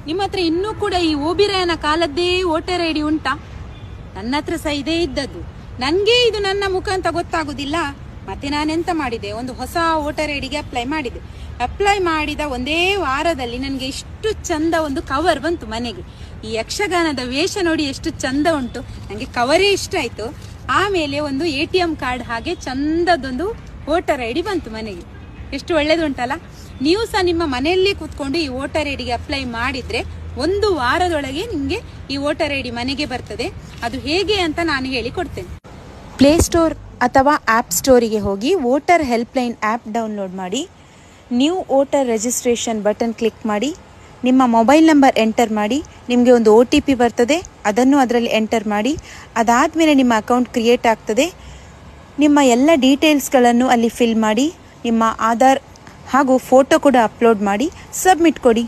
ನಿಮ್ಮ ಹತ್ರ ಇನ್ನೂ ಕೂಡ ಈ ಓಬಿರಾಯನ ಕಾಲದ್ದೇ ವೋಟರ್ ಐಡಿ ಉಂಟಾ? ನನ್ನ ಹತ್ರ ಸಹ ಇದೇ ಇದ್ದದ್ದು. ನನಗೆ ಇದು ನನ್ನ ಮುಖ ಅಂತ ಗೊತ್ತಾಗುದಿಲ್ಲ. ಮತ್ತೆ ನಾನೆಂತ ಮಾಡಿದೆ, ಒಂದು ಹೊಸ ವೋಟರ್ ಐಡಿಗೆ ಅಪ್ಲೈ ಮಾಡಿದೆ. ಅಪ್ಲೈ ಮಾಡಿದ ಒಂದೇ ವಾರದಲ್ಲಿ ನನಗೆ ಇಷ್ಟು ಚಂದ ಒಂದು ಕವರ್ ಬಂತು ಮನೆಗೆ. ಈ ಯಕ್ಷಗಾನದ ವೇಷ ನೋಡಿ ಎಷ್ಟು ಚಂದ ಉಂಟು, ನನಗೆ ಕವರೇ ಇಷ್ಟ ಆಯ್ತು. ಆಮೇಲೆ ಒಂದು ATM ಕಾರ್ಡ್ ಹಾಗೆ ಚಂದದೊಂದು ವೋಟರ್ ಐಡಿ ಬಂತು ಮನೆಗೆ. ಎಷ್ಟು ಒಳ್ಳೇದುಂಟಲ್ಲ. ನೀವು ಸಹ ನಿಮ್ಮ ಮನೆಯಲ್ಲೇ ಕೂತ್ಕೊಂಡು ಈ ವೋಟರ್ ಐಡಿಗೆ ಅಪ್ಲೈ ಮಾಡಿದ್ರೆ 1 ವಾರದೊಳಗೆ ನಿಮಗೆ ಈ ವೋಟರ್ ಐಡಿ ಮನೆಗೆ ಬರ್ತದೆ. ಅದು ಹೇಗೆ ಅಂತ ನಾನು ಹೇಳಿಕೊಡ್ತೇನೆ. ಪ್ಲೇಸ್ಟೋರ್ ಅಥವಾ ಆ್ಯಪ್ ಸ್ಟೋರಿಗೆ ಹೋಗಿ ವೋಟರ್ ಹೆಲ್ಪ್ಲೈನ್ ಆ್ಯಪ್ ಡೌನ್ಲೋಡ್ ಮಾಡಿ, new voter registration button click ಮಾಡಿ, ನಿಮ್ಮ ಮೊಬೈಲ್ ನಂಬರ್ ಎಂಟರ್ ಮಾಡಿ, ನಿಮಗೆ ಒಂದು OTP ಬರ್ತದೆ, ಅದನ್ನು ಅದರಲ್ಲಿ ಎಂಟರ್ ಮಾಡಿ. ಅದಾದಮೇಲೆ ನಿಮ್ಮ ಅಕೌಂಟ್ ಕ್ರಿಯೇಟ್ ಆಗ್ತದೆ. ನಿಮ್ಮ ಎಲ್ಲ ಡೀಟೇಲ್ಸ್ಗಳನ್ನು ಅಲ್ಲಿ ಫಿಲ್ ಮಾಡಿ, ನಿಮ್ಮ ಆಧಾರ್ ಹಾಗೂ ಫೋಟೋ ಕೂಡ ಅಪ್ಲೋಡ್ ಮಾಡಿ ಸಬ್ಮಿಟ್ ಕೊಡಿ.